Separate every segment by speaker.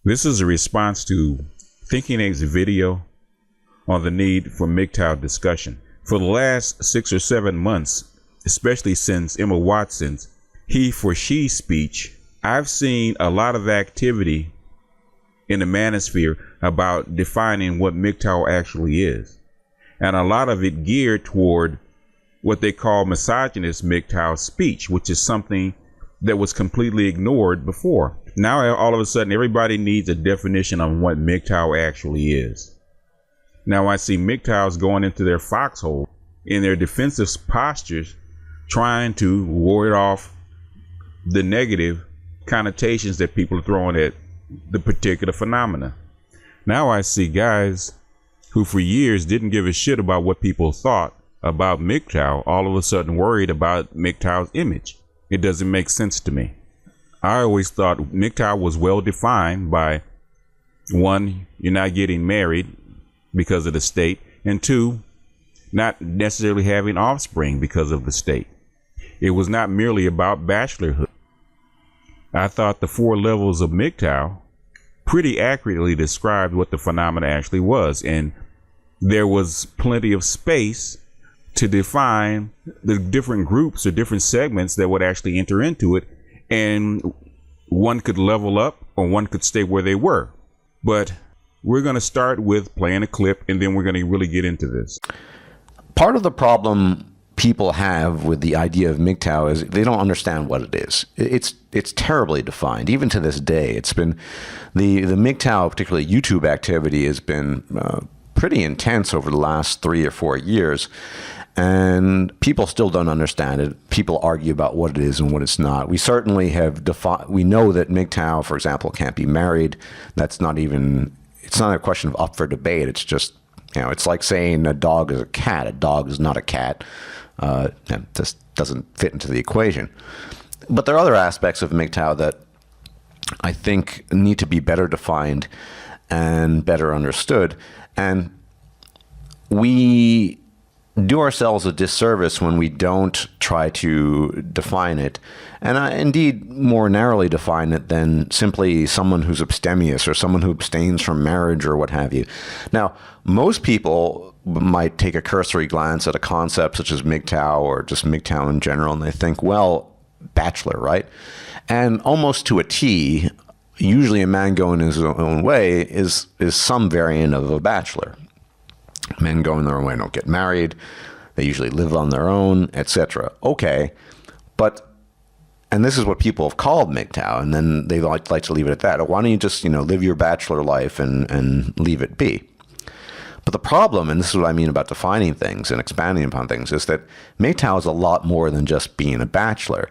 Speaker 1: This is a response to Thinking Age's video on the need for MGTOW discussion. For the last 6 or 7 months, especially since Emma Watson's he for she speech, I've seen a lot of activity in the manosphere about defining what MGTOW actually is. And a lot of it geared toward what they call misogynist MGTOW speech, which is something that was completely ignored before. Now, all of a sudden, everybody needs a definition of what MGTOW actually is. Now, I see MGTOWs going into their foxhole in their defensive postures, trying to ward off the negative connotations that people are throwing at the particular phenomena. Now I see guys who for years didn't give a shit about what people thought about MGTOW all of a sudden worried about MGTOW's image. It doesn't make sense to me. I always thought MGTOW was well defined by, one, you're not getting married because of the state, and two, not necessarily having offspring because of the state. It was not merely about bachelorhood. I thought the 4 levels of MGTOW pretty accurately described what the phenomena actually was, and there was plenty of space to define the different groups or different segments that would actually enter into it, and one could level up or one could stay where they were. But we're going to start with playing a clip, and then we're going to really get into this.
Speaker 2: Part of the problem people have with the idea of MGTOW is they don't understand what it is. It's terribly defined. Even to this day, it's been the MGTOW, particularly YouTube activity, has been pretty intense over the last 3 or 4 years, and people still don't understand it. People argue about what it is and what it's not. We certainly have defined. We know that MGTOW, for example, can't be married. That's not even. It's not a question of up for debate. It's just, it's like saying a dog is a cat. A dog is not a cat. That just doesn't fit into the equation. But there are other aspects of MGTOW that I think need to be better defined and better understood. And we do ourselves a disservice when we don't try to define it, and indeed more narrowly define it than simply someone who's abstemious or someone who abstains from marriage or what have you. Now, most people might take a cursory glance at a concept such as MGTOW or just MGTOW in general, and they think, well, bachelor, right? And almost to a T, usually a man going his own way is some variant of a bachelor. Men going their own way don't get married. They usually live on their own, etc. Okay, and this is what people have called MGTOW, and then they like to leave it at that. Why don't you just live your bachelor life and leave it be? But the problem, and this is what I mean about defining things and expanding upon things, is that MGTOW is a lot more than just being a bachelor.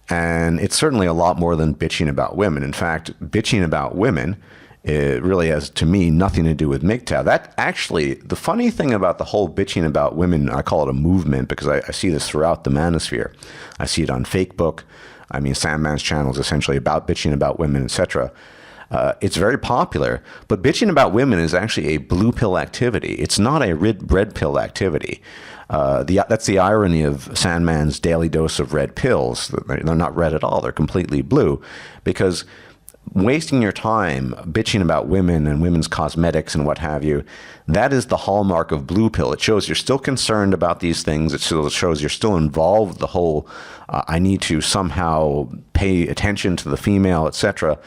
Speaker 2: And it's certainly a lot more than bitching about women. In fact, bitching about women, it really has, to me, nothing to do with MGTOW. That actually, the funny thing about the whole bitching about women, I call it a movement because I see this throughout the manosphere. I see it on Fakebook. I mean, Sandman's channel is essentially about bitching about women, etc. It's very popular, but bitching about women is actually a blue pill activity. It's not a red pill activity. That's the irony of Sandman's daily dose of red pills. They're not red at all. They're completely blue, because wasting your time bitching about women and women's cosmetics and what have you, that is the hallmark of blue pill. It shows you're still concerned about these things. It shows you're still involved. The whole, I need to somehow pay attention to the female, etc.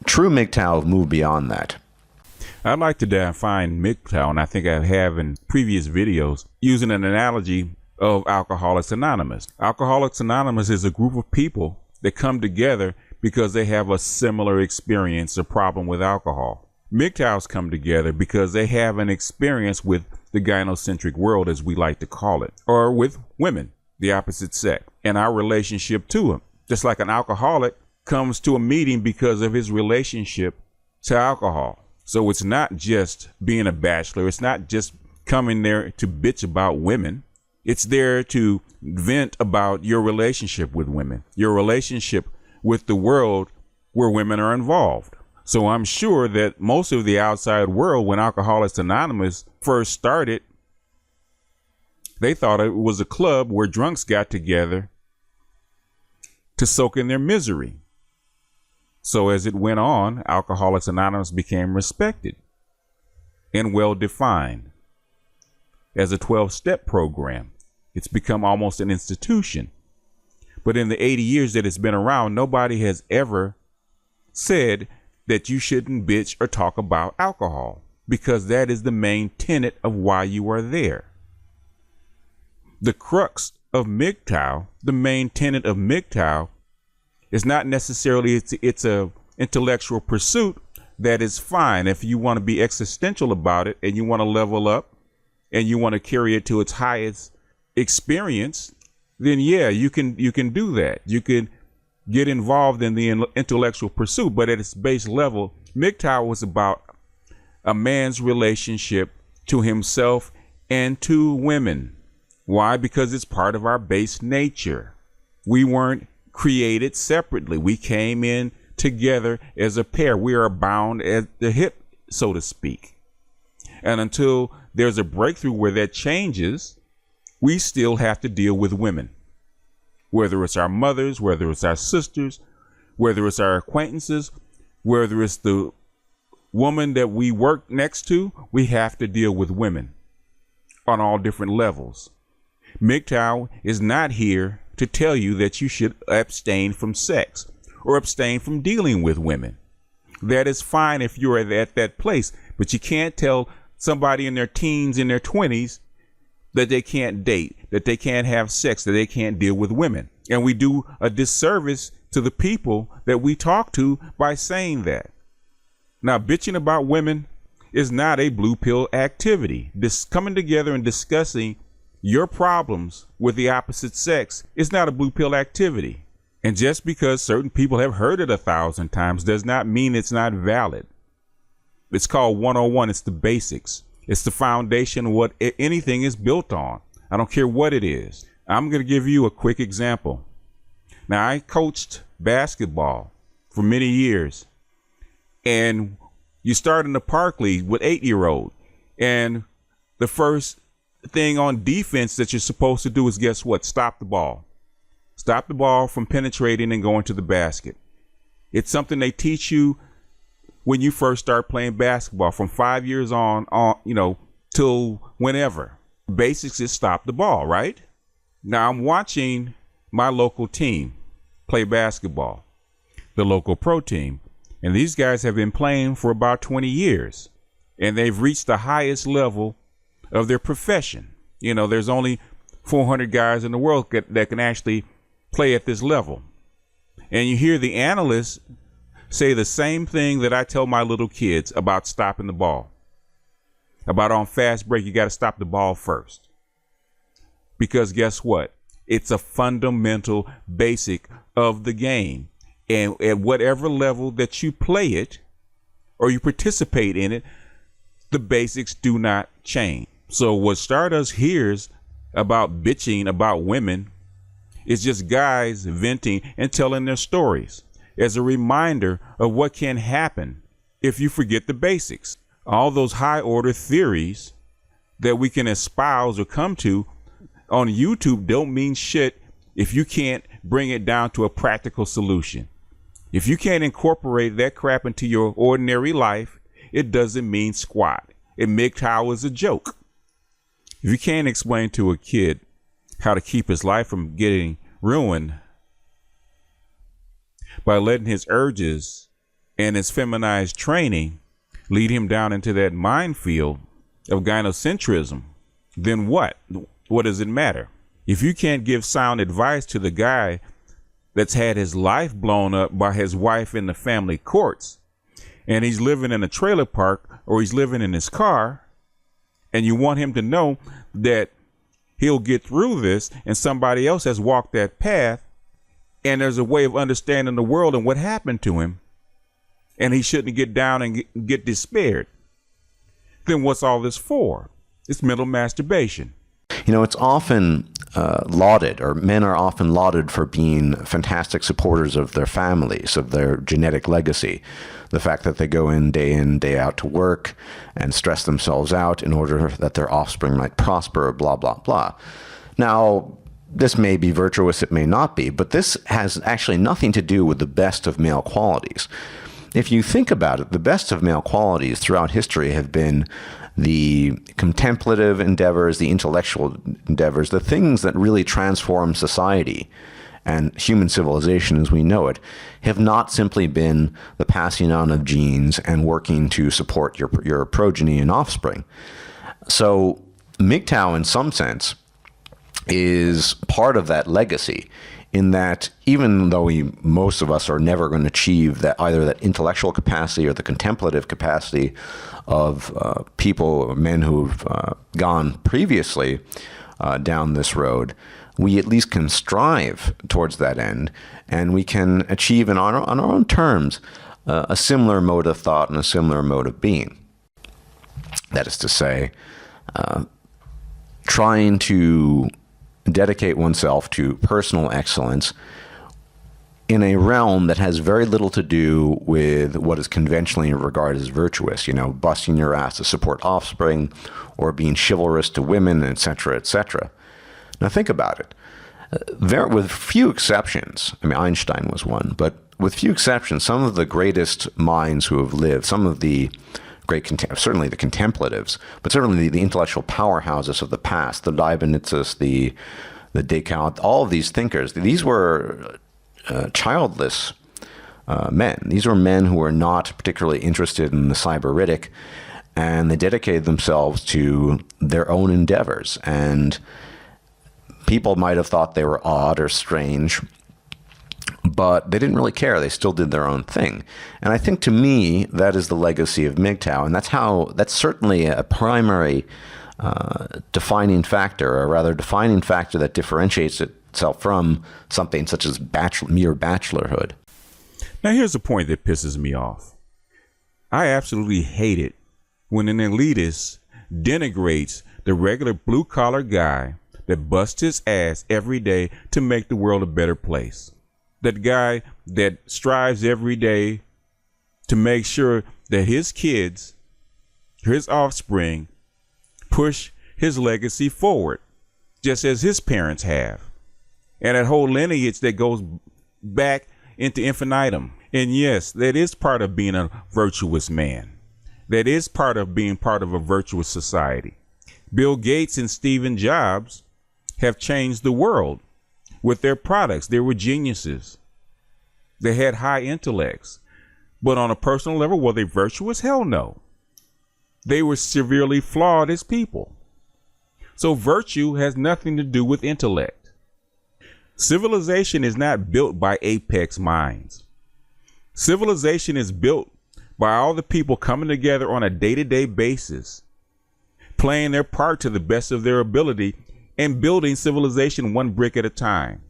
Speaker 2: True MGTOW have moved beyond that.
Speaker 1: I'd like to define MGTOW, and I think I have in previous videos, using an analogy of Alcoholics Anonymous. Alcoholics Anonymous is a group of people that come together because they have a similar experience or problem with alcohol. MGTOWs come together because they have an experience with the gynocentric world, as we like to call it, or with women, the opposite sex, and our relationship to them. Just like an alcoholic comes to a meeting because of his relationship to alcohol. So it's not just being a bachelor. It's not just coming there to bitch about women. It's there to vent about your relationship with women, your relationship with the world where women are involved. So I'm sure that most of the outside world, when Alcoholics Anonymous first started, they thought it was a club where drunks got together to soak in their misery. So as it went on, Alcoholics Anonymous became respected and well defined as a 12-step program. It's become almost an institution. But in the 80 years that it's been around, nobody has ever said that you shouldn't bitch or talk about alcohol, because that is the main tenet of why you are there. The crux of MGTOW, the main tenet of MGTOW, is not necessarily it's a intellectual pursuit. That is fine if you want to be existential about it and you want to level up and you want to carry it to its highest experience. Then yeah, you can do that. You can get involved in the intellectual pursuit, but at its base level, MGTOW was about a man's relationship to himself and to women. Why? Because it's part of our base nature. We weren't created separately. We came in together as a pair. We are bound at the hip, so to speak. And until there's a breakthrough where that changes, we still have to deal with women. Whether it's our mothers, whether it's our sisters, whether it's our acquaintances, whether it's the woman that we work next to, we have to deal with women on all different levels. MGTOW is not here to tell you that you should abstain from sex or abstain from dealing with women. That is fine if you're at that place, but you can't tell somebody in their teens, in their 20s, that they can't date, that they can't have sex, that they can't deal with women. And we do a disservice to the people that we talk to by saying that. Now, bitching about women is not a blue pill activity. This coming together and discussing your problems with the opposite sex is not a blue pill activity. And just because certain people have heard it 1,000 times does not mean it's not valid. It's called 101. It's the basics. It's the foundation of what anything is built on. I don't care what it is. I'm going to give you a quick example. Now, I coached basketball for many years, and you start in the park league with 8-year-old, and the first thing on defense that you're supposed to do is, guess what? Stop the ball. Stop the ball from penetrating and going to the basket. It's something they teach you when you first start playing basketball, from 5 years on, till whenever. Basics is stop the ball, right? Now I'm watching my local team play basketball, the local pro team, and these guys have been playing for about 20 years, and they've reached the highest level of their profession. There's only 400 guys in the world that can actually play at this level. And you hear the analysts say the same thing that I tell my little kids about stopping the ball. About on fast break, you got to stop the ball first. Because guess what? It's a fundamental basic of the game. And at whatever level that you play it or you participate in it, the basics do not change. So what Stardust hears about bitching about women is just guys venting and telling their stories as a reminder of what can happen if you forget the basics. All those high order theories that we can espouse or come to on YouTube don't mean shit if you can't bring it down to a practical solution. If you can't incorporate that crap into your ordinary life, it doesn't mean squat. MGTOW is a joke. If you can't explain to a kid how to keep his life from getting ruined by letting his urges and his feminized training lead him down into that minefield of gynocentrism, then what? What does it matter? If you can't give sound advice to the guy that's had his life blown up by his wife in the family courts, and he's living in a trailer park or he's living in his car, and you want him to know that he'll get through this and somebody else has walked that path, and there's a way of understanding the world and what happened to him, and he shouldn't get down and get despaired, then what's all this for? It's mental masturbation.
Speaker 2: It's often lauded, or men are often lauded for being fantastic supporters of their families, of their genetic legacy. The fact that they go in, day out to work and stress themselves out in order that their offspring might prosper, blah, blah, blah. Now, this may be virtuous, it may not be, but this has actually nothing to do with the best of male qualities. If you think about it, the best of male qualities throughout history have been the contemplative endeavors, the intellectual endeavors, the things that really transform society and human civilization as we know it, have not simply been the passing on of genes and working to support your progeny and offspring. So MGTOW, in some sense, is part of that legacy, in that even though most of us are never going to achieve that, either that intellectual capacity or the contemplative capacity of people, men who've gone previously down this road, we at least can strive towards that end, and we can achieve on our own terms a similar mode of thought and a similar mode of being. That is to say, trying to dedicate oneself to personal excellence in a realm that has very little to do with what is conventionally regarded as virtuous, busting your ass to support offspring or being chivalrous to women, etc., etc. Now think about it. With few exceptions, Einstein was one, but with few exceptions, some of the greatest minds who have lived, some of the great, certainly the contemplatives, but certainly the intellectual powerhouses of the past, the Leibnizes, the Descartes, all of these thinkers, these were childless men. These were men who were not particularly interested in the cyberitic, and they dedicated themselves to their own endeavors. And people might have thought they were odd or strange, but they didn't really care. They still did their own thing. And I think, to me, that is the legacy of MGTOW, and that's certainly a primary defining factor, or rather defining factor that differentiates itself from something such as mere bachelorhood.
Speaker 1: Now, here's a point that pisses me off. I absolutely hate it when an elitist denigrates the regular blue-collar guy that busts his ass every day to make the world a better place. That guy that strives every day to make sure that his kids, his offspring, push his legacy forward, just as his parents have. And that whole lineage that goes back into infinitum. And yes, that is part of being a virtuous man. That is part of being part of a virtuous society. Bill Gates and Steve Jobs have changed the world with their products. They were geniuses. They had high intellects. But on a personal level, were they virtuous? Hell no. They were severely flawed as people. So virtue has nothing to do with intellect. Civilization is not built by apex minds. Civilization is built by all the people coming together on a day-to-day basis, playing their part to the best of their ability, and building civilization one brick at a time.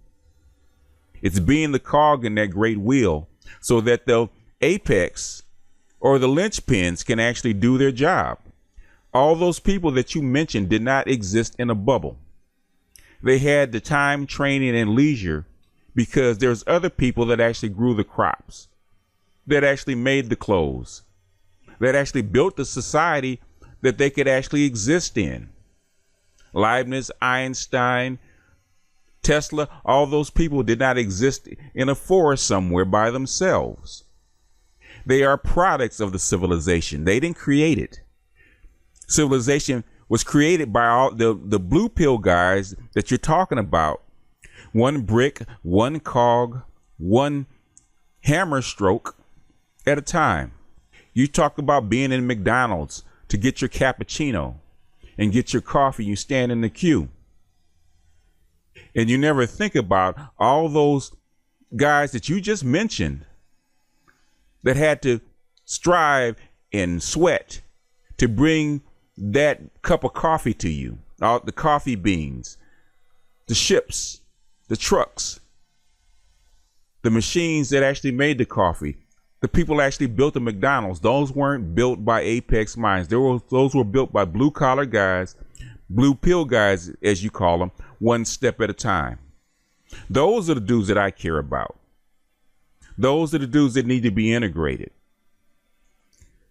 Speaker 1: It's being the cog in that great wheel so that the apex or the linchpins can actually do their job. All those people that you mentioned did not exist in a bubble. They had the time, training, and leisure because there's other people that actually grew the crops, that actually made the clothes, that actually built the society that they could actually exist in. Leibniz, Einstein, Tesla, all those people did not exist in a forest somewhere by themselves. They are products of the civilization. They didn't create it. Civilization was created by all the blue pill guys that you're talking about. One brick, one cog, one hammer stroke at a time. You talk about being in McDonald's to get your cappuccino and get your coffee. You stand in the queue. And you never think about all those guys that you just mentioned that had to strive and sweat to bring that cup of coffee to you. All the coffee beans, the ships, the trucks, the machines that actually made the coffee, the people actually built the McDonald's. Those weren't built by apex minds. Those were built by blue collar guys, blue pill guys, as you call them, one step at a time. Those are the dudes that I care about. Those are the dudes that need to be integrated.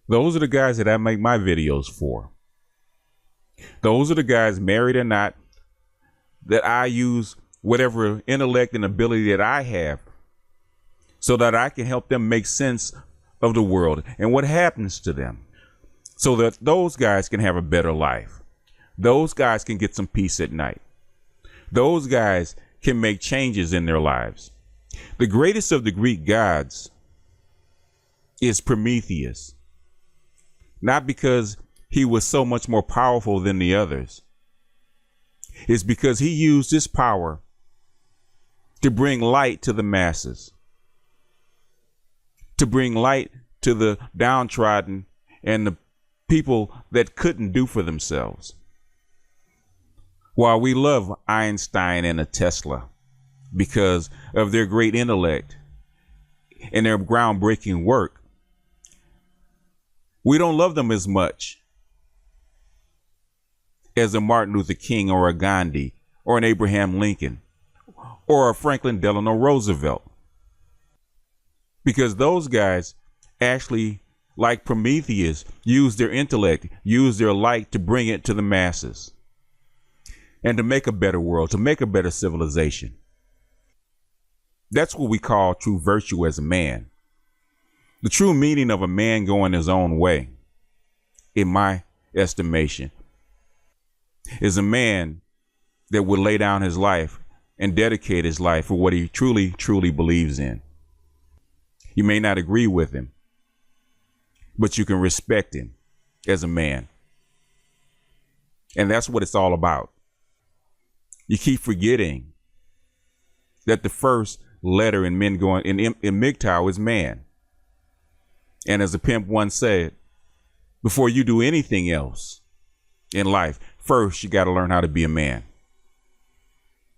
Speaker 1: Those are the guys that I make my videos for. Those are the guys, married or not, that I use whatever intellect and ability that I have so that I can help them make sense of the world and what happens to them so that those guys can have a better life. Those guys can get some peace at night. Those guys can make changes in their lives. The greatest of the Greek gods is Prometheus, not because he was so much more powerful than the others. It's because he used his power to bring light to the masses, to bring light to the downtrodden and the people that couldn't do for themselves. While we love Einstein and a Tesla because of their great intellect and their groundbreaking work, we don't love them as much as a Martin Luther King or a Gandhi or an Abraham Lincoln or a Franklin Delano Roosevelt. Because those guys actually, like Prometheus, use their intellect, use their light to bring it to the masses and to make a better world, to make a better civilization. That's what we call true virtue as a man. The true meaning of a man going his own way, in my estimation, is a man that would lay down his life and dedicate his life for what he truly, truly believes in. You may not agree with him, but you can respect him as a man. And that's what it's all about. You keep forgetting that the first letter in MGTOW is man. And as a pimp once said, before you do anything else in life, first you got to learn how to be a man.